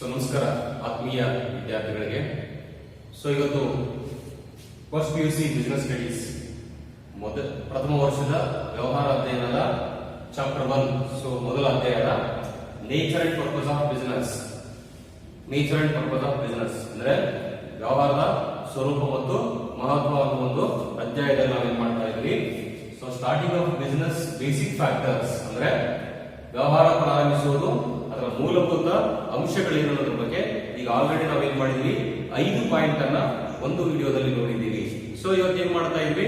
ನಮಸ್ಕಾರ ಆತ್ಮೀಯ ವಿದ್ಯಾರ್ಥಿಗಳಿಗೆ. ಇವತ್ತು ಫಸ್ಟ್ PUC ಬಿಸಿನೆಸ್ ಸ್ಟಡೀಸ್ ಪ್ರಥಮ ವರ್ಷದ ವ್ಯವಹಾರ ಅಧ್ಯಯನದ ಚಾಪ್ಟರ್ 1. ಮೊದಲ ಅಧ್ಯಾಯದ nature and purpose of business. Nature and purpose of business ಅಂದ್ರೆ ವ್ಯವಹಾರದ ಸ್ವರೂಪ ಮತ್ತು ಮಹತ್ವ ಅನ್ನೋ ಒಂದು ಅಧ್ಯಾಯದಲ್ಲಿ ನಾವೇನ್ ಮಾಡ್ತಾ ಇದ್ವಿ. Starting of business basic factors ಅಂದ್ರೆ ವ್ಯವಹಾರ ಪ್ರಾರಂಭಿಸುವುದು ಅದರ ಮೂಲಭೂತ ಅಂಶಗಳೇನು ಅನ್ನೋದ್ರ ಬಗ್ಗೆ ಈಗ ಆಲ್ರೆಡಿ ನಾವೇನ್ ಮಾಡಿದ್ವಿ 5 ಪಾಯಿಂಟ್ ಅನ್ನ ಒಂದು ವಿಡಿಯೋದಲ್ಲಿ ನೋಡಿದ್ದೀವಿ. ಇವತ್ತು ಏನ್ ಮಾಡ್ತಾ ಇದ್ವಿ,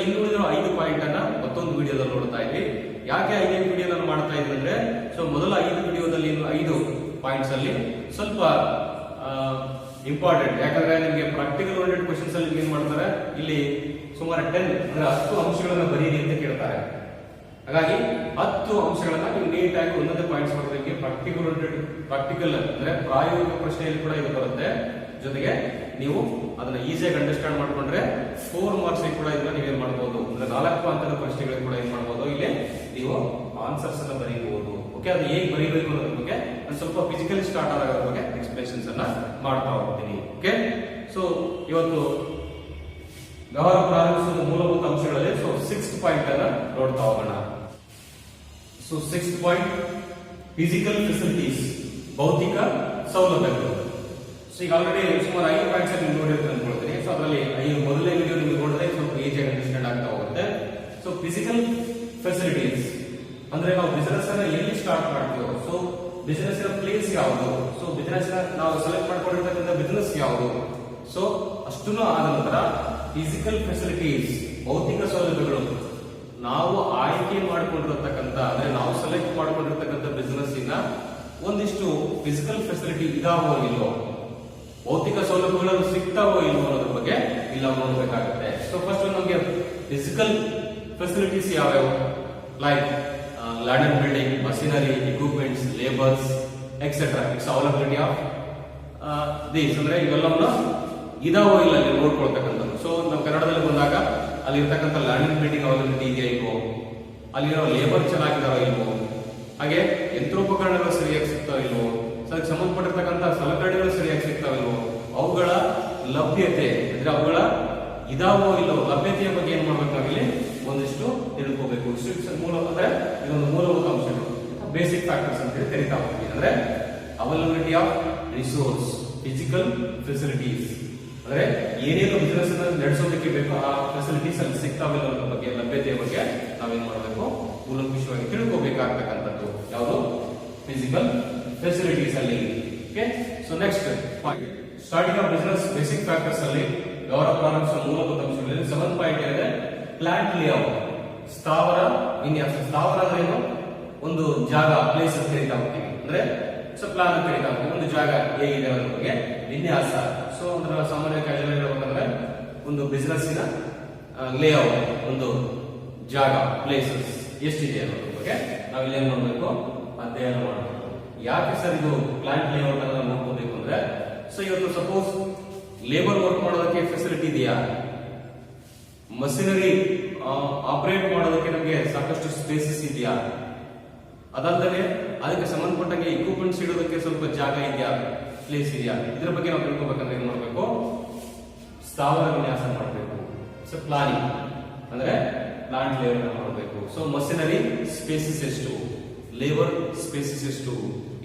ಇನ್ನುಳಿದ 5 ಪಾಯಿಂಟ್ ಅನ್ನ ಮತ್ತೊಂದು ವಿಡಿಯೋದಲ್ಲಿ ನೋಡ್ತಾ ಇದ್ವಿ. ಯಾಕೆ 5 ವಿಡಿಯೋ ನಾನು ಮಾಡ್ತಾ ಇದ್ವಿ ಅಂದ್ರೆ ಮೊದಲ 5 ವಿಡಿಯೋದಲ್ಲಿ 5 ಪಾಯಿಂಟ್ಸ್ ಅಲ್ಲಿ ಸ್ವಲ್ಪ ಇಂಪಾರ್ಟೆಂಟ್. ಯಾಕಂದ್ರೆ ನಿಮಗೆ ಪ್ರಾಕ್ಟಿಕಲ್ ಓರಿಯೆಂಟೆಡ್ ಕ್ವೆಶ್ಚನ್ಸ್ ಅಲ್ಲಿ ಏನ್ ಮಾಡ್ತಾರೆ, ಇಲ್ಲಿ ಸುಮಾರು 10 ಅಂದ್ರೆ 10 ಅಂಶಗಳನ್ನ ಬರೀರಿ ಅಂತ ಕೇಳ್ತಾರೆ. ಹಾಗಾಗಿ 10 ಅಂಶಗಳನ್ನ ನೀವು ನೀಟಾಗಿ ಒಂದೊಂದೇ ಪಾಯಿಂಟ್ಸ್ ಮಾಡೋದಕ್ಕೆ ಪ್ರಾಕ್ಟಿಕಲ್ ಅಂದ್ರೆ ಪ್ರಾಯೋಗಿಕ ಪ್ರಶ್ನೆಯಲ್ಲಿ ಕೂಡ ಇದು ಬರುತ್ತೆ. ಜೊತೆಗೆ ನೀವು ಅದನ್ನ ಈಸಿಯಾಗಿ ಅಂಡರ್ಸ್ಟ್ಯಾಂಡ್ ಮಾಡ್ಕೊಂಡ್ರೆ 4 ಮಾರ್ಕ್ಸ್ ಕೂಡ ಇದನ್ನ ನೀವೇನ್ ಮಾಡಬಹುದು ಅಂದ್ರೆ 4 ಅಂಕದ ಪ್ರಶ್ನೆಗಳಿಗೆ ಕೂಡ ಏನ್ ಮಾಡಬಹುದು, ಇಲ್ಲಿ ನೀವು ಆನ್ಸರ್ಸ್ ಅನ್ನ ಬರೀಬಹುದು. ಓಕೆ, ಅದು ಹೇಗೆ ಬರೀಬೇಕು ಅನ್ನೋದ್ರ ಬಗ್ಗೆ ನಾನು ಸ್ವಲ್ಪ ಫಿಸಿಕಲಿ ಸ್ಟಾರ್ಟ್ ಆಗೋದ್ರ ಬಗ್ಗೆ ಎಕ್ಸ್ಪ್ಲೇಷನ್ಸ್ ಅನ್ನ ಮಾಡ್ತಾ ಹೋಗ್ತೀನಿ. ಓಕೆ, ಇವತ್ತು ವ್ಯವಹಾರ ಪ್ರಾರಂಭಿಸುವ ಮೂಲಭೂತ ಅಂಶಗಳಲ್ಲಿ 6th ಪಾಯಿಂಟ್ ಅನ್ನ ನೋಡ್ತಾ ಹೋಗೋಣ. 6th ಪಾಯಿಂಟ್ ಫಿಸಿಕಲ್ ಫೆಸಿಲಿಟೀಸ್, ಭೌತಿಕ ಸೌಲಭ್ಯಗಳು. ಈಗ ಆಲ್ರೆಡಿ ಸುಮಾರು 5 ಪಾಯಿಂಟ್ಸ್ ನೀವು ನೋಡಿರ್ತೀರ ಅನ್ಕೊಳ್ತೀನಿ. ಅದರಲ್ಲಿ ಮೊದಲನೇ ವಿಡಿಯೋ ನೀವು ನೋಡಿದ್ರೆ ಸ್ವಲ್ಪ ಈಜಿಯಾಗಿ ಅಂಡರ್ಸ್ಟ್ಯಾಂಡ್ ಆಗ್ತಾ ಹೋಗುತ್ತೆ. ಫಿಸಿಕಲ್ ಫೆಸಿಲಿಟೀಸ್ ಅಂದ್ರೆ ನಾವು ಬಿಸಿನೆಸ್ ಅನ್ನ ಎಲ್ಲಿ ಸ್ಟಾರ್ಟ್ ಮಾಡ್ತೀವೋ, ಬಿಸಿನೆಸ್ ಪ್ಲೇಸ್ ಯಾವುದು, ಬಿಸಿನೆಸ್ ನಾವು ಸೆಲೆಕ್ಟ್ ಮಾಡ್ಕೊಂಡಿರ್ತಕ್ಕಂಥ ಬಿಸಿನೆಸ್ ಯಾವುದು, ಅಷ್ಟನ್ನು ಆದ ನಂತರ ಫಿಸಿಕಲ್ ಫೆಸಿಲಿಟೀಸ್, ಭೌತಿಕ ಸೌಲಭ್ಯಗಳು, ನಾವು ಆಯ್ಕೆ ಮಾಡಿಕೊಂಡಿರತಕ್ಕಂಥ ಅಂದ್ರೆ ನಾವು ಸೆಲೆಕ್ಟ್ ಮಾಡ್ಕೊಂಡಿರ್ತಕ್ಕಂಥ ಬಿಸಿನೆಸ್ ಇಂದ ಒಂದಿಷ್ಟು ಫಿಸಿಕಲ್ ಫೆಸಿಲಿಟಿ ಇದಾವೋ ಇಲ್ಲೋ, ಭೌತಿಕ ಸೌಲಭ್ಯಗಳು ಸಿಗ್ತಾವೋ ಇಲ್ವೋ ಅನ್ನೋದ್ರ ಬಗ್ಗೆ ಇಲ್ಲ ನೋಡ್ಬೇಕಾಗುತ್ತೆ. ಫಸ್ಟ್ ನಮಗೆ ಫಿಸಿಕಲ್ ಫೆಸಿಲಿಟೀಸ್ ಯಾವ್ಯಾವ, like land and building, machinery, equipments, labours etcetera. It's availability of these ಅಂದ್ರೆ ಇವೆಲ್ಲವನ್ನ ಇದಾವೋ ಇಲ್ಲ ಅಲ್ಲಿ ನೋಡ್ಕೊಳ್ತಕ್ಕಂಥದ್ದು. ನಾವು ಕನ್ನಡದಲ್ಲಿ ಬಂದಾಗ ಅಲ್ಲಿ ಇರ್ತಕ್ಕಂಥ ಲ್ಯಾಂಡ್ ಅಂಡ್ ಬಿಲ್ಡಿಂಗ್ ಅವೈಲಬಿಲಿಟಿ ಇದೆಯಾ ಇಲ್ವೋ, ಅಲ್ಲಿರೋ ಲೇಬರ್ ಚೆನ್ನಾಗಿದಾರೋ ಇಲ್ವೋ, ಹಾಗೆ ಯಂತ್ರೋಪಕರಣಗಳು ಸರಿಯಾಗಿ ಸಿಗ್ತಾವ ಇಲ್ವೋ, ಅದಕ್ಕೆ ಸಂಬಂಧಪಟ್ಟಿರ್ತಕ್ಕಂಥ ಸಲಕರಣೆಗಳು ಸರಿಯಾಗಿ ಸಿಗ್ತಾವಿಲ್ವೋ, ಅವುಗಳ ಲಭ್ಯತೆ ಅಂದ್ರೆ ಅವುಗಳ ಇದಾವೋ ಇಲ್ಲೋ ಲಭ್ಯತೆಯ ಬಗ್ಗೆ ಏನ್ ಮಾಡ್ಬೇಕು, ನಾವಿಲ್ಲಿ ಒಂದಿಷ್ಟು ತಿಳ್ಕೋಬೇಕು. ಮೂಲ ಅಂದ್ರೆ ಇದೊಂದು ಮೂಲಭೂತ ಅಂಶಗಳು, ಬೇಸಿಕ್ ಫ್ಯಾಕ್ಟರ್ಸ್ ಅಂತ ಹೇಳಿ ಕರಿತಾ ಹೋಗ್ತೀವಿ. ಅಂದ್ರೆ availability of resource, physical facilities ಅಂದ್ರೆ ಏನೇನು ಬಿಸಿನೆಸ್ ನಡೆಸೋದಕ್ಕೆ ಬೇಕು ಆ ಫೆಸಿಲಿಟೀಸ್ ಅಲ್ಲಿ ಸಿಗ್ತಾವಿಲ್ಲ ಅನ್ನೋ ಬಗ್ಗೆ, ಲಭ್ಯತೆಯ ಬಗ್ಗೆ ನಾವೇನ್ ಮಾಡಬೇಕು, ಕೂಲಂಕುಷವಾಗಿ ತಿಳ್ಕೋಬೇಕಾಗ್ತಕ್ಕಂಥದ್ದು ಯಾವುದು, ಫಿಸಿಕಲ್ ಫೆಸಿಲಿಟೀಸ್ ಅಲ್ಲಿ. Okay, next point starting of business basic factors ಅಲ್ಲಿ ವ್ಯವಹಾರ ಪ್ರಾರಂಭಿಸುವ ಮೂಲಭೂತ ಅಂಶಗಳಲ್ಲಿ 7th ಪಾಯಿಂಟ್ ಏನಿದೆ, ಪ್ಲಾಂಟ್ ಲೇಔಟ್, ಸ್ಥಾವರ ವಿನ್ಯಾಸ. ಸ್ಥಾವರ ಅಂದ್ರೆ ಏನು, ಒಂದು ಜಾಗ, ಪ್ಲೇಸ್ ಅಂತ ಕರೀತಾ ಹೋಗ್ತೀವಿ. ಅಂದ್ರೆ ಪ್ಲಾನ್ ಅಂತ ಕರೀತಾ ಹೋಗ್ತೀವಿ, ಒಂದು ಜಾಗ ಹೇಗಿದೆ ಅನ್ನೋ ಬಗ್ಗೆ ವಿನ್ಯಾಸ. ಅಂದ್ರೆ ಸಾಮಾನ್ಯ ಕ್ಯಾಶುವಲ್ ಹೇಳ್ಬೇಕಂದ್ರೆ ಒಂದು ಬಿಸಿನೆಸ್ ನ ಲೇಔಟ್, ಒಂದು ಜಾಗ, ಪ್ಲೇಸಸ್ ಎಷ್ಟಿದೆ ಅನ್ನೋದ್ರ ಬಗ್ಗೆ ನಾವು ಇಲ್ಲಿ ಏನ್ ಮಾಡ್ಬೇಕು, ಅಧ್ಯಯನ ಮಾಡಬೇಕು. ಯಾಕೆ ಸರ್ ಇದು ಪ್ಲಾಂಟ್ ಲೇಔಟ್ ಅನ್ನ ನೋಡ್ಕೋಬೇಕು ಅಂದ್ರೆ, ಇವತ್ತು ಸಪೋಸ್ ಲೇಬರ್ ವರ್ಕ್ ಮಾಡೋದಕ್ಕೆ ಫೆಸಿಲಿಟಿ ಇದೆಯಾ, ಮಷಿನರಿ ಆಪರೇಟ್ ಮಾಡೋದಕ್ಕೆ ನಮಗೆ ಸಾಕಷ್ಟು ಸ್ಪೇಸಸ್ ಇದೆಯಾ, ಅದಲ್ಲದೆ ಅದಕ್ಕೆ ಸಂಬಂಧಪಟ್ಟಂಗೆ ಇಕ್ವಿಪ್ಮೆಂಟ್ಸ್ ಇಡೋದಕ್ಕೆ ಸ್ವಲ್ಪ ಜಾಗ ಇದೆಯಾ, ಪ್ಲೇಸ್ ಇದೆಯಾ, ಇದ್ರ ಬಗ್ಗೆ ನಾವು ತಿಳ್ಕೊಬೇಕಂದ್ರೆ ಏನ್ ಮಾಡ್ಬೇಕು, ಸ್ಥಾವರ ವಿನ್ಯಾಸ ಮಾಡಬೇಕು. ಪ್ಲಾನಿಂಗ್ ಅಂದ್ರೆ ಪ್ಲಾಂಟ್ ಲೇಔಟ್ ಮಾಡಬೇಕು. ಮಷಿನರಿ ಸ್ಪೇಸಸ್ ಎಷ್ಟು, ಲೇಬರ್ ಸ್ಪೇಸಸ್ ಎಷ್ಟು,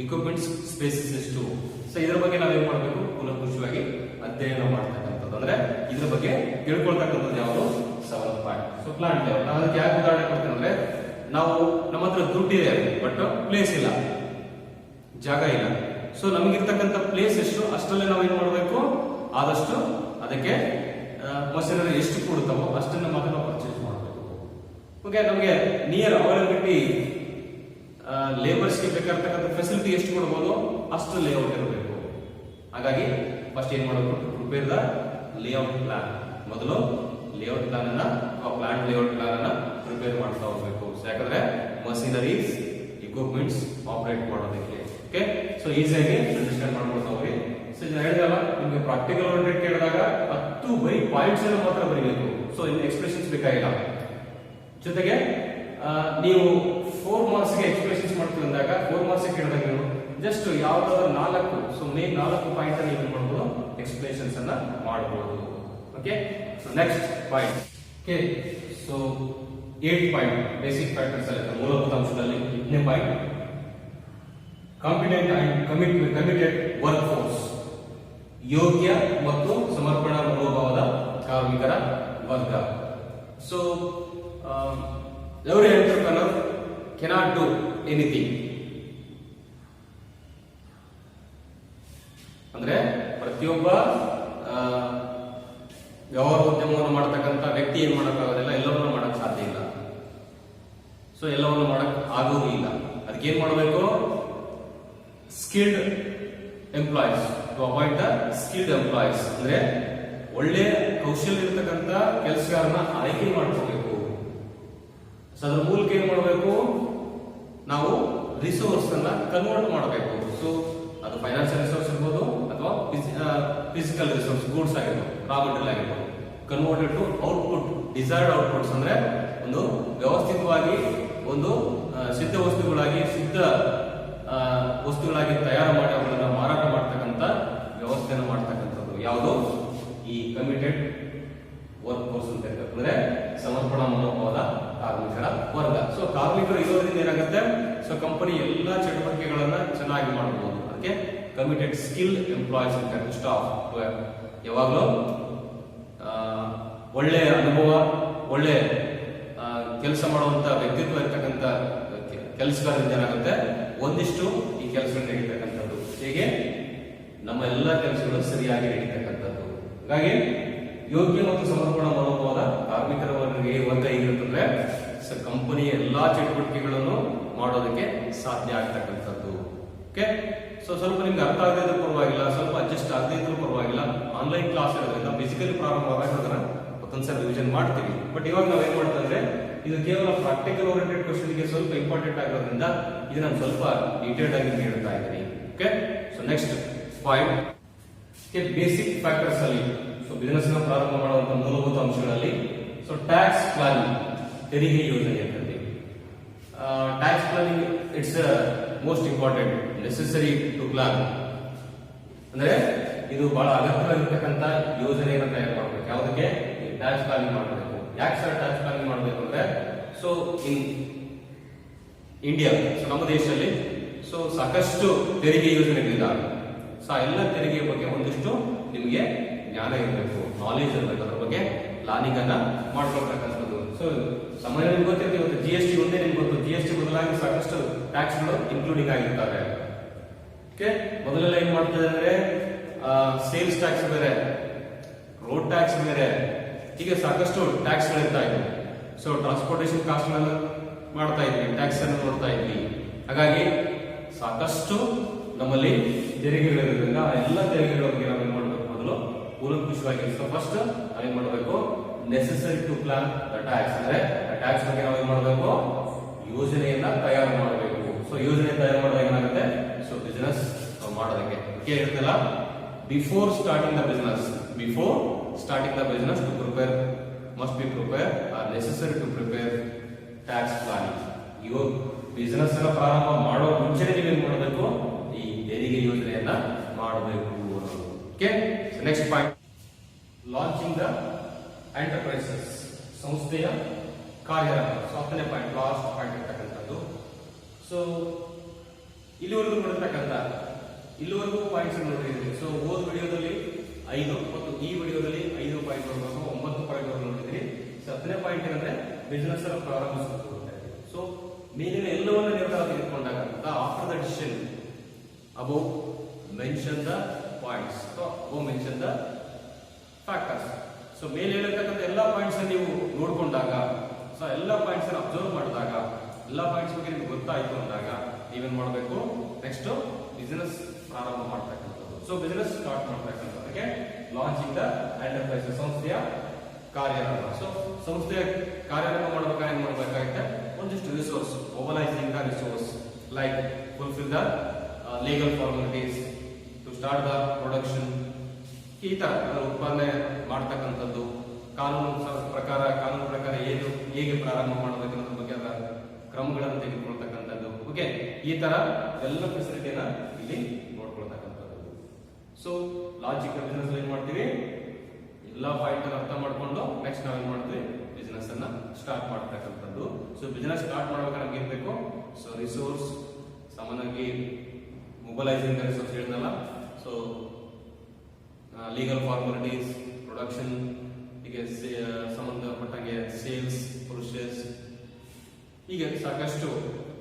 ಇಕ್ವಿಪ್ಮೆಂಟ್ಸ್ ಸ್ಪೇಸಸ್ ಎಷ್ಟು, ಇದ್ರ ಬಗ್ಗೆ ನಾವೇನ್ ಮಾಡಬೇಕು, ಕೂಲಂಕುಷವಾಗಿ ಅಧ್ಯಯನ ಮಾಡ್ತಕ್ಕಂಥದ್ದು. ಅಂದ್ರೆ ಇದ್ರ ಬಗ್ಗೆ ತಿಳ್ಕೊಳ್ತಕ್ಕಂಥದ್ದು ಯಾವುದು, 7th ಪಾಯಿಂಟ್. ಪ್ಲಾಂಟ್ ಲೇಔಟ್ ನಾನು ಅದಕ್ಕೆ ಯಾಕೆ ಉದಾಹರಣೆ ಕೊಡ್ತೀನಿ ಅಂದ್ರೆ, ನಾವು ನಮ್ಮ ಹತ್ರ ದುಡ್ಡಿದೆ ಬಟ್ ಪ್ಲೇಸ್ ಇಲ್ಲ, ಜಾಗ ಇಲ್ಲ. ನಮಗಿರ್ತಕ್ಕಂಥ ಪ್ಲೇಸ್ ಎಷ್ಟು ಅಷ್ಟಲ್ಲೇ ನಾವೇನ್ ಮಾಡಬೇಕು, ಆದಷ್ಟು ಅದಕ್ಕೆ ಮಷಿನರಿ ಎಷ್ಟು ಕೊಡ್ತಾವೋ ಅಷ್ಟನ್ನ ಮಾತ್ರ ನಾವು ಪರ್ಚೇಸ್ ಮಾಡಬೇಕು. ಓಕೆ, ನಮಗೆ ನಿಯರ್ ಅವೈಲಬಿಲಿಟಿ ಲೇಬರ್ಸ್ಗೆ ಬೇಕಾಗಿರ್ತಕ್ಕಂಥ ಫೆಸಿಲಿಟಿ ಎಷ್ಟು ಕೊಡ್ಬೋದು ಅಷ್ಟು ಲೇಔಟ್ ಇರಬೇಕು. ಹಾಗಾಗಿ ಫಸ್ಟ್ ಏನ್ ಮಾಡಬೇಕು, ಪ್ರಿಪೇರ್ ದ ಲೇಔಟ್ ಪ್ಲಾನ್. ಮೊದಲು ಲೇಔಟ್ ಪ್ಲಾನ್ ಅನ್ನ ಪ್ಲಾಂಟ್ ಲೇಔಟ್ ಪ್ಲಾನ್ ಅನ್ನ ಪ್ರಿಪೇರ್ ಮಾಡ್ತಾ ಹೋಗ್ಬೇಕು. ಯಾಕಂದ್ರೆ ಮಷಿನರೀಸ್, ಇಕ್ವಿಪ್ಮೆಂಟ್ಸ್ ಆಪರೇಟ್ ಮಾಡೋದಕ್ಕೆ. ಓಕೆ, ಈಸಿಯಾಗಿ ಅಂಡರ್ಸ್ಟ್ಯಾಂಡ್ ಮಾಡ್ಕೊಳ್ತಾ ಹೋಗಿ. ಹೇಳಿದಲ್ಲ, ನಿಮ್ಗೆ ಪ್ರಾಕ್ಟಿಕಲ್ ಓರಿಯೆಂಟೆಡ್ ಕೇಳಿದಾಗ 10 ಬರೀ ಪಾಯಿಂಟ್ಸ್ ಅನ್ನು ಮಾತ್ರ ಬರೀಬೇಕು. ಇನ್ನು ಎಕ್ಸ್ಪ್ರೆಷನ್ಸ್ ಬೇಕಾಗಿಲ್ಲ. ಜೊತೆಗೆ ನೀವು 4 ಮಾರ್ಕ್ಸ್ ಗೆ ಎಕ್ಸ್ಪ್ರೆಷನ್ಸ್ ಮಾಡ್ತೀವಿ ಅಂದಾಗ 4 ಮಾರ್ಕ್ಸ್ ಕೇಳಿದಾಗ ನೀವು ಜಸ್ಟ್ ಯಾವ್ದಾದ್ರು 4, ಸೊ ಮೇನ್ 4 ಪಾಯಿಂಟ್ ಅನ್ನು ಏನು ಮಾಡಬಹುದು, ಎಕ್ಸ್ಪ್ಲೇಷನ್ಸ್ ಅನ್ನ ಮಾಡಬಹುದು. Okay, so next point. Okay, so 8 point basic factors ಅಲ್ಲಿ ಮೂಲಭೂತ ಅಂಶದಲ್ಲಿ 8ನೇ point, competent and committed work force, ಯೋಗ್ಯ ಮತ್ತು ಸಮರ್ಪಣಾ ಮನೋಭಾವದ ಕಾರ್ಮಿಕರ ವರ್ಗ. So every entrepreneur cannot do anything, ಅಂದ್ರೆ ಪ್ರತಿಯೊಬ್ಬ ವ್ಯವಹಾರ ಉದ್ಯಮವನ್ನು ಮಾಡತಕ್ಕಂಥ ವ್ಯಕ್ತಿ ಏನ್ ಮಾಡೋಕ್ಕಾಗೋದಿಲ್ಲ, ಎಲ್ಲವನ್ನೂ ಮಾಡಕ್ ಸಾಧ್ಯ ಇಲ್ಲ. ಸೊ ಎಲ್ಲವನ್ನು ಮಾಡಕ್ ಆಗೋದು ಇಲ್ಲ. ಅದಕ್ಕೆ ಏನ್ ಮಾಡಬೇಕು, skilled employees to avoid the skilled employees, ಅಂದ್ರೆ ಒಳ್ಳೆ ಕೌಶಲ್ಯ ಇರತಕ್ಕಂಥ ಕೆಲಸಗಾರನ ಆಯ್ಕೆ ಮಾಡ್ಕೋಬೇಕು. ಸೊ ಅದ್ರ ಮೂಲಕ ಏನ್ ಮಾಡಬೇಕು, ನಾವು ರಿಸೋರ್ಸ್ ಅನ್ನ ಕನ್ವರ್ಟ್ ಮಾಡಬೇಕು. ಸೊ ಅದು ಫೈನಾನ್ಷಿಯಲ್ ರಿಸೋರ್ಸ್ ಇರ್ಬೋದು ಅಥವಾ ಫಿಸಿಕಲ್ ರಿಸೋರ್ಸ್, ಗೂಡ್ಸ್ ಆಗಿರ್ಬೋದು, ರಾ ಮೆಟೀರಿಯಲ್ ಆಗಿರ್ಬೋದು, converted to output, desired outputs, ಅಂದ್ರೆ ಒಂದು ವ್ಯವಸ್ಥಿತವಾಗಿ ಒಂದು ಸಿದ್ಧ ವಸ್ತುಗಳಾಗಿ ತಯಾರು ಮಾಡಿ ಅವುಗಳನ್ನ ಮಾರಾಟ ಮಾಡ್ತಕ್ಕಂಥ ವ್ಯವಸ್ಥೆಯನ್ನು ಮಾಡ್ತಕ್ಕಂಥದ್ದು ಯಾವುದು, ಈ ಕಮಿಟೆಡ್ ವರ್ಕ್ ಫೋರ್ಸ್ ಅಂತ ಇರ್ತದೆ, ಅಂದ್ರೆ ಸಮರ್ಪಣಾ ಮನೋಭಾವದ ಕಾರ್ಮಿಕರ ವರ್ಗ. ಸೊ ಕಾರ್ಮಿಕರು ಇರೋದ್ರಿಂದ ಏನಾಗುತ್ತೆ, ಸೊ ಕಂಪನಿ ಎಲ್ಲಾ ಚಟುವಟಿಕೆಗಳನ್ನ ಚೆನ್ನಾಗಿ ಮಾಡಬಹುದು. ಅದಕ್ಕೆ ಕಮಿಟೆಡ್ ಸ್ಕಿಲ್ ಎಂಪ್ಲಾಯೀಸ್ ಅಂತ ಸ್ಟಾಫ್. ಯಾವಾಗಲೂ ಒಳ್ಳೆ ಅನುಭವ, ಒಳ್ಳೆ ಕೆಲಸ ಮಾಡುವಂತ ವ್ಯಕ್ತಿತ್ವ ಇರ್ತಕ್ಕಂಥ ಕೆಲಸಗಾರರಿಂದ ಏನಾಗುತ್ತೆ, ಒಂದಿಷ್ಟು ಈ ಕೆಲಸಗಳು ನಡೀತಕ್ಕಂಥದ್ದು. ಹೇಗೆ ನಮ್ಮ ಎಲ್ಲ ಕೆಲಸಗಳು ಸರಿಯಾಗಿ ನಡೀತಕ್ಕಂಥದ್ದು. ಹಾಗಾಗಿ ಯೋಗ್ಯ ಮತ್ತು ಸಮರ್ಪಣಾ ಮನೋಭಾವದ ಕಾರ್ಮಿಕರ ವರ್ಗ ಹೇಗಿರುತ್ತಂದ್ರೆ, ಕಂಪನಿಯ ಎಲ್ಲಾ ಚಟುವಟಿಕೆಗಳನ್ನು ಮಾಡೋದಕ್ಕೆ ಸಾಧ್ಯ ಆಗ್ತಕ್ಕಂಥದ್ದು. ಓಕೆ, ಸೊ ಸ್ವಲ್ಪ ನಿಮ್ಗೆ ಅರ್ಥ ಆಗದಿದ್ರೂ ಪರವಾಗಿಲ್ಲ, ಸ್ವಲ್ಪ ಅಡ್ಜಸ್ಟ್ ಆಗದೇ ಇದ್ರೂ ಪರವಾಗಿಲ್ಲ, ಆನ್ಲೈನ್ ಕ್ಲಾಸ್ ಇರೋದ್ರಿಂದ ಫಿಸಿಕಲಿ ಪ್ರಾರಂಭವಾಗೋದನ್ನ ಮತ್ತೊಂದ್ಸಲ ರಿವಿಷನ್ ಮಾಡ್ತೀವಿ. ಬಟ್ ಇವಾಗ ನಾವ್ ಏನ್ ಮಾಡ್ತಂದ್ರೆ, ಇದು ಕೇವಲ ಪ್ರಾಕ್ಟಿಕಲ್ ಓರಿಯೆಂಟೆಡ್ ಕ್ವಶನ್ ಗೆ ಸ್ವಲ್ಪ ಇಂಪಾರ್ಟೆಂಟ್ ಆಗಿರೋದ್ರಿಂದ ಇದು ನಾನು ಸ್ವಲ್ಪ ಡೀಟೇಲ್ಡ್ ಆಗಿ ಹೇಳ್ತಾ ಇದ್ದೀನಿ. Okay, so next point, basic factors ಅಲ್ಲಿ, ಸೊ ಬಿಸಿನೆಸ್ ನ ಪ್ರಾರಂಭ ಮಾಡುವಂತಹ ಮೂಲಭೂತ ಅಂಶಗಳಲ್ಲಿ, ಸೊ ಟ್ಯಾಕ್ಸ್ ಪ್ಲಾನಿಂಗ್, ತೆರಿಗೆ ಯೋಜನೆ ಇರ್ತದೆ. Tax planning it's most important, necessary to plan, ಅಂದ್ರೆ ಇದು ಬಹಳ ಅಗತ್ಯವಾಗಿರ್ತಕ್ಕಂಥ ಯೋಜನೆಯನ್ನು ತಯಾರು ಮಾಡಬೇಕು. ಯಾವುದಕ್ಕೆ, ಟ್ಯಾಕ್ಸ್ ಪ್ಲಾನಿಂಗ್ ಮಾಡಬೇಕು. ಯಾಕೆ ಸರ್ ಟ್ಯಾಕ್ಸ್ ಪ್ಲಾನಿಂಗ್ ಮಾಡಬೇಕು ಅಂದ್ರೆ, ಸೊ ಇನ್ ಇಂಡಿಯಾ, ಸೊ ನಮ್ಮ ದೇಶದಲ್ಲಿ ಸೊ ಸಾಕಷ್ಟು ತೆರಿಗೆ ಯೋಜನೆಗಳಿದ್ದಾವೆ. ಸೊ ಎಲ್ಲ ತೆರಿಗೆ ಬಗ್ಗೆ ಒಂದಿಷ್ಟು ನಿಮಗೆ ಜ್ಞಾನ ಇರಬೇಕು, ನಾಲೆಜ್ ಇರಬೇಕು, ಅದ್ರ ಬಗ್ಗೆ ಪ್ಲಾನಿಂಗ್ ಅನ್ನ ಮಾಡ್ಕೊಳ್ತಕ್ಕಂಥದ್ದು. ಸೊ ಸಾಮಾನ್ಯ ನಿಮ್ಗೆ ಗೊತ್ತಿರುತ್ತೆ, ಇವತ್ತು GST ಒಂದೇ ನಿಮ್ಗೆ ಗೊತ್ತು, GST ಬದಲಾಗಿ ಸಾಕಷ್ಟು ಟ್ಯಾಕ್ಸ್ ಗಳು ಇನ್ಕ್ಲೂಡಿಂಗ್ ಆಗಿರ್ತವೆ. ಓಕೆ, ಮೊದಲೆಲ್ಲ ಏನ್ ಮಾಡ್ತಿದೆ ಅಂದ್ರೆ ಸೇಲ್ಸ್ ಟ್ಯಾಕ್ಸ್ ಬೇರೆ, ರೋಡ್ ಟ್ಯಾಕ್ಸ್ ಬೇರೆ, ಹೀಗೆ ಸಾಕಷ್ಟು ಟ್ಯಾಕ್ಸ್ ಗಳಿರ್ತಾ ಇದ್ವಿ. ಸೊ ಟ್ರಾನ್ಸ್ಪೋರ್ಟೇಷನ್ ಕಾಸ್ಟ್ ಮಾಡ್ತಾ ಇದ್ವಿ, ಟ್ಯಾಕ್ಸ್ ಅನ್ನು ನೋಡ್ತಾ ಇದ್ವಿ. ಹಾಗಾಗಿ ಸಾಕಷ್ಟು ನಮ್ಮಲ್ಲಿ ತೆರಿಗೆಗಳಿರೋದ್ರಿಂದ ಆ ಎಲ್ಲ ತೆರಿಗೆಗಳ ಬಗ್ಗೆ ನಾವೇನ್ ಮಾಡಬೇಕು, ಮೊದಲು ಕೂಲಂಕುಷವಾಗಿ. ಸೊ ಫಸ್ಟ್ ನಾವೇನ್ ಮಾಡಬೇಕು, necessary to plan the tax, ಅಂದ್ರೆ ಟ್ಯಾಕ್ಸ್ ಬಗ್ಗೆ ನಾವೇನ್ ಮಾಡಬೇಕು, ಯೋಜನೆಯನ್ನ ತಯಾರು ಮಾಡಬೇಕು. ಸೊ ಯೋಜನೆ ತಯಾರು ಮಾಡಿದಾಗ ಏನಾಗುತ್ತೆ, ಸೊ ಬಿಸಿನೆಸ್ ಮಾಡೋದಕ್ಕೆ ಹೇಳ್ತಿಲ್ಲ, before starting the business to prepare, must be prepared, are necessary to prepare tax planning. ಇವಾಗ ಬಿಸಿನೆಸ್ ಅನ್ನ ಪ್ರಾರಂಭ ಮಾಡೋ ಮುಂಚೆನೆ ನೀವೇನ್ ಮಾಡಬೇಕು, ಈ ತೆರಿಗೆ ಯೋಜನೆಯನ್ನ ಮಾಡಬೇಕು. Okay, next point, launching the enterprises, ಸಂಸ್ಥೆಯ ಕಾರ್ಯಾರಂಭ. ಸೊ 10ನೇ ಪಾಯಿಂಟ್, ಲಾಸ್ಟ್ ಪಾಯಿಂಟ್ ಇರ್ತಕ್ಕಂಥದ್ದು. ಸೊ ಇಲ್ಲಿವರೆಗೂ ಪಾಯಿಂಟ್ಸ್ ನೋಡಿದ್ರಿ. ಸೊ ಹೋದ ವಿಡಿಯೋದಲ್ಲಿ 5 ಮತ್ತು ಈ ವಿಡಿಯೋದಲ್ಲಿ 5 ಪಾಯಿಂಟ್ ನೋಡಬೇಕು, 9 ಪಾಯಿಂಟ್ ನೋಡಿದ್ರಿ. 10ನೇ ಪಾಯಿಂಟ್ ಏನಂದ್ರೆ ಬಿಸಿನೆಸ್ ಅನ್ನು ಪ್ರಾರಂಭಿಸಬೇಕು. ಸೊ ಮೇಲಿನ ಎಲ್ಲವನ್ನ ನಿರ್ಧಾರ ತೆಗೆದುಕೊಂಡಾಗ, after the decision above mention the points, above mention the factors. So ಮೇಲೆ ಹೇಳಿರ್ತಕ್ಕಂಥ ಎಲ್ಲಾ ಪಾಯಿಂಟ್ಸ್ ನೀವು ನೋಡ್ಕೊಂಡಾಗ, ಸೊ ಎಲ್ಲಾ ಪಾಯಿಂಟ್ಸ್ ಅನ್ನು ಅಬ್ಸರ್ವ್ ಮಾಡಿದಾಗ, ಎಲ್ಲಾ ಪಾಯಿಂಟ್ಸ್ ಬಗ್ಗೆ ನಿಮ್ಗೆ ಗೊತ್ತಾಯ್ತು ಅಂದಾಗ ನೀವೇನ್ ಮಾಡಬೇಕು, ನೆಕ್ಸ್ಟ್ ಬಿಸಿನೆಸ್ ಪ್ರಾರಂಭ ಮಾಡ್ತಕ್ಕಂಥದ್ದು. ಸೊ ಬಿಸಿನೆಸ್ ಸ್ಟಾರ್ಟ್ ಮಾಡ್ತಕ್ಕಂಥದ್ದಕ್ಕೆ ಲಾಂಚಿಂಗ್ ದ ಎಂಟರ್ಪ್ರೈಸಸ್, ಸಂಸ್ಥೆಯ ಕಾರ್ಯಾರಂಭ. ಸೊ ಸಂಸ್ಥೆಯ ಕಾರ್ಯಾರಂಭ ಮಾಡಬೇಕಾದ್ರೆ ಏನ್ ಮಾಡಬೇಕಾಗುತ್ತೆ, ಒಂದಿಷ್ಟು resource, mobilising the resource like fulfil the legal formalities to start the production. ಈ ತರ ಉತ್ಪಾದನೆ ಮಾಡ್ತಕ್ಕಂಥದ್ದು, ಕಾನೂನು ಪ್ರಕಾರ ಹೇಗೆ ಪ್ರಾರಂಭ ಮಾಡಬೇಕು ಅನ್ನೋದ್ರ ಬಗ್ಗೆ ಕ್ರಮಗಳನ್ನು ತೆಗೆದುಕೊಳ್ತಕ್ಕಂಥದ್ದು. ಓಕೆ, ಈ ತರ ಎಲ್ಲ ಫೆಸಿಲಿಟಿಯನ್ನ ಇಲ್ಲಿ ನೋಡ್ಕೊಳ್ತಕ್ಕಂಥದ್ದು. ಸೊ ಲಾಜಿಕಲ್ ಬಿಸ್ನೆಸ್ ಏನ್ ಮಾಡ್ತೀವಿ, ಎಲ್ಲಾ ಪಾಯಿಂಟ್ ಅರ್ಥ ಮಾಡ್ಕೊಂಡು ನೆಕ್ಸ್ಟ್ ನಾವೇನ್ ಮಾಡ್ತೀವಿ, ಬಿಸ್ನೆಸ್ ಅನ್ನ ಸ್ಟಾರ್ಟ್ ಮಾಡ್ತಕ್ಕಂಥದ್ದು. ಸೊ ಬಿಸ್ನೆಸ್ ಸ್ಟಾರ್ಟ್ ಮಾಡ್ಬೇಕಾದ್ರೆ ನಮ್ಗೆ ಏನ್ ಬೇಕು, ಸೊ ರಿಸೋರ್ಸ್, ಸಾಮಾನ್ಯವಾಗಿ ಮೊಬೈಲೈಸಿಂಗ್ ರಿಸೋರ್ಸ್ ಹೇಳಿದ್ನಲ್ಲ, ಸೊ ಲೀಗಲ್ ಫಾರ್ಮಾಲಿಟೀಸ್, ಪ್ರೊಡಕ್ಷನ್, ಹೀಗೆ ಸಂಬಂಧಪಟ್ಟಂಗೆ ಸೇಲ್ಸ್ ಪ್ರೊಸೆಸ್, ಹೀಗೆ ಸಾಕಷ್ಟು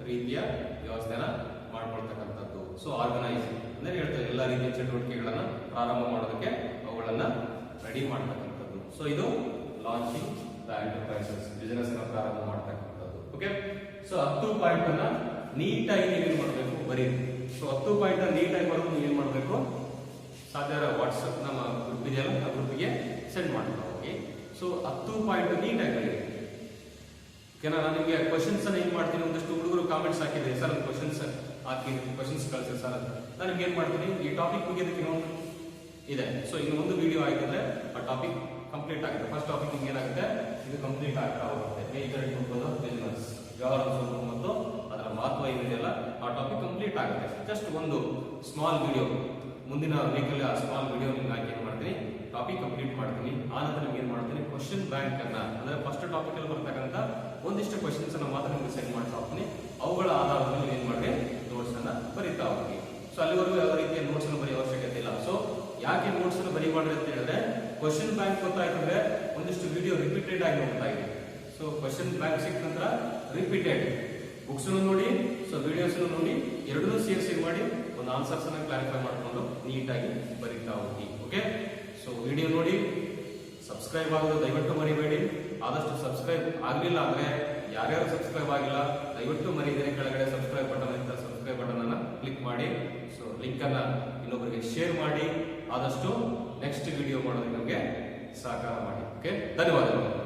ರೀತಿಯ ವ್ಯವಸ್ಥೆನ ಮಾಡ್ಕೊಳ್ತಕ್ಕಂಥದ್ದು. ಸೊ ಆರ್ಗನೈಸಿಂಗ್ ಅಂದ್ರೆ ಹೇಳ್ತಾರೆ ಎಲ್ಲ ರೀತಿಯ ಚಟುವಟಿಕೆಗಳನ್ನ ಪ್ರಾರಂಭ ಮಾಡೋದಕ್ಕೆ ಅವುಗಳನ್ನ ರೆಡಿ ಮಾಡ್ತಕ್ಕಂಥದ್ದು. ಸೊ ಇದು ಲಾಂಚಿಂಗ್ ದ ಎಂಟರ್ಪ್ರೈಸಸ್, ಬಿಸಿನೆಸ್ ನ ಪ್ರಾರಂಭ ಮಾಡ್ತಕ್ಕಂಥದ್ದು. ಓಕೆ, ಸೊ 10 ಪಾಯಿಂಟ್ ಅನ್ನ ನೀಟಾಗಿ ನೀವೇನ್ ಮಾಡಬೇಕು, ಬರೀರಿ. ಸೊ 10 ಪಾಯಿಂಟ್ ನೀಟಾಗಿ ಬರೋದು ನೀವೇನ್ ಮಾಡಬೇಕು, ಸಾಧ್ಯ ವಾಟ್ಸ್ಆಪ್ ನಮ್ಮ ಗ್ರೂಪ್ ಇದೆಯಲ್ಲ, ಆ ಗ್ರೂಪ್ಗೆ ಸೆಂಡ್ ಮಾಡ್ತಾ ಹೋಗಿ. ಸೊ 10 ಪಾಯಿಂಟ್ ನೀಟಾಗಿ ಬರೀರಿ. ಓಕೆನಾ? ನಾನು ನಿಮಗೆ ಕ್ವಶನ್ಸ್ ಅನ್ನ ಏನ್ ಮಾಡ್ತೀನಿ, ಒಂದಷ್ಟು ಹುಡುಗರು ಕಾಮೆಂಟ್ಸ್ ಹಾಕಿದ್ರೆ ಸರ್ ಕ್ವಶನ್ಸ್ ಹಾಕಿ ಕ್ವಶನ್ಸ್ ಕಳಿಸಿ ಸರ್, ನಾನು ನಿಮ್ಗೆ ಏನ್ ಮಾಡ್ತೀನಿ, ಈ ಟಾಪಿಕ್ ಮುಗಿಯೋದಕ್ಕೆ ಇನ್ನೊಂದು ಇದೆ. ಸೊ ಇನ್ನು ಒಂದು ವಿಡಿಯೋ ಆಗಿದ್ರೆ ಆ ಟಾಪಿಕ್ ಕಂಪ್ಲೀಟ್ ಆಗುತ್ತೆ. ಫಸ್ಟ್ ಟಾಪಿಕ್ ನಿಮ್ಗೆ ಏನಾಗುತ್ತೆ, ಇದು ಕಂಪ್ಲೀಟ್ ಆಗ್ತಾ ಹೋಗುತ್ತೆ. ನೇಚರ್ ಬಿಸಿನೆಸ್, ವ್ಯವಹಾರ ಸ್ವರೂಪ ಮತ್ತು ಅದರ ಮಹತ್ವ ಏನಿದೆಯಲ್ಲ ಆ ಟಾಪಿಕ್ ಕಂಪ್ಲೀಟ್ ಆಗುತ್ತೆ. ಜಸ್ಟ್ ಒಂದು ಸ್ಮಾಲ್ ವಿಡಿಯೋ, ಮುಂದಿನ ವೀಕಲ್ಲಿ ಆ ಸ್ಮಾಲ್ ವಿಡಿಯೋ ನಿಮ್ಗೆ ಹಾಕಿ ಏನ್ ಮಾಡ್ತೀನಿ, ಟಾಪಿಕ್ ಕಂಪ್ಲೀಟ್ ಮಾಡ್ತೀನಿ. ಆ ನಂತರ ನಿಮ್ಗೆ ಏನ್ ಮಾಡ್ತೀನಿ, ಕ್ವಶನ್ ಬ್ಯಾಂಕ್ ಅನ್ನ ಅಂದ್ರೆ ಫಸ್ಟ್ ಟಾಪಿಕ್ ಅಲ್ಲಿ ಬರ್ತಕ್ಕಂಥ ಒಂದಿಷ್ಟು ಕ್ವಶನ್ಸ್ ಅನ್ನ ಮಾತ್ರ ನಿಮ್ಗೆ ಸೆಂಡ್ ಮಾಡ್ತಾ ಹೋಗ್ತೀನಿ. ಅವುಗಳ ಆಧಾರದ ಮೇಲೆ ಏನ್ ಮಾಡಿ ನೋಟ್ಸ್ ಅನ್ನ ಬರೀತಾ ಹೋಗಿ. ಸೊ ಅಲ್ಲಿವರೆಗೂ ಯಾವ ರೀತಿಯ ನೋಟ್ಸ್ ಅನ್ನು ಬರೆಯುವ ಅವಶ್ಯಕತೆ ಇಲ್ಲ. ಸೊ ಯಾಕೆ ನೋಟ್ಸ್ ಅನ್ನು ಬರೀಬಾರ್ದು ಅಂತ ಹೇಳಿದ್ರೆ, ಕ್ವಶನ್ ಬ್ಯಾಂಕ್ ಗೊತ್ತಾಯ್ತಂದ್ರೆ ಒಂದಿಷ್ಟು ವಿಡಿಯೋ ರಿಪೀಟೆಡ್ ಆಗಿ ಹೋಗ್ತಾ ಇದೆ. ಸೊ ಕ್ವಶನ್ ಬ್ಯಾಂಕ್ ಸಿಕ್ಕ ನಂತರ ರಿಪೀಟೆಡ್ ಬುಕ್ಸ್ ನೋಡಿ, ಸೊ ವಿಡಿಯೋಸ್ ನೋಡಿ, ಎರಡನ್ನೂ ಸೇರಿಸಿ ಮಾಡಿ ಒಂದು ಆನ್ಸರ್ಸ್ ಅನ್ನ ಕ್ಲಾರಿಫೈ ಮಾಡ್ಕೊಂಡು ನೀಟಾಗಿ ಬರೀತಾ ಹೋಗಿ. ಓಕೆ, ಸೊ ವಿಡಿಯೋ ನೋಡಿ, ಸಬ್ಸ್ಕ್ರೈಬ್ ಆಗೋದು ದಯವಿಟ್ಟು ಮರಿಬೇಡಿ. ಆದಷ್ಟು ಸಬ್ಸ್ಕ್ರೈಬ್ ಆಗಲಿಲ್ಲ ಅಂದ್ರೆ, ಯಾರ್ಯಾರು ಸಬ್ಸ್ಕ್ರೈಬ್ ಆಗಿಲ್ಲ ದಯವಿಟ್ಟು ಮರಿದೇನೆ, ಕೆಳಗಡೆ ಸಬ್ಸ್ಕ್ರೈಬ್ ಬಟನ್ ಇರುತ್ತೆ, ಸಬ್ಸ್ಕ್ರೈಬ್ ಬಟನ್ ಅನ್ನ ಕ್ಲಿಕ್ ಮಾಡಿ. ಸೊ ಲಿಂಕ್ ಅನ್ನ ಇನ್ನೊಬ್ಬರಿಗೆ ಶೇರ್ ಮಾಡಿ. ಆದಷ್ಟು ನೆಕ್ಸ್ಟ್ ವಿಡಿಯೋ ಮಾಡೋದಕ್ಕೆ ನಮಗೆ ಸಹಕಾರ ಮಾಡಿ. ಓಕೆ, ಧನ್ಯವಾದಗಳು.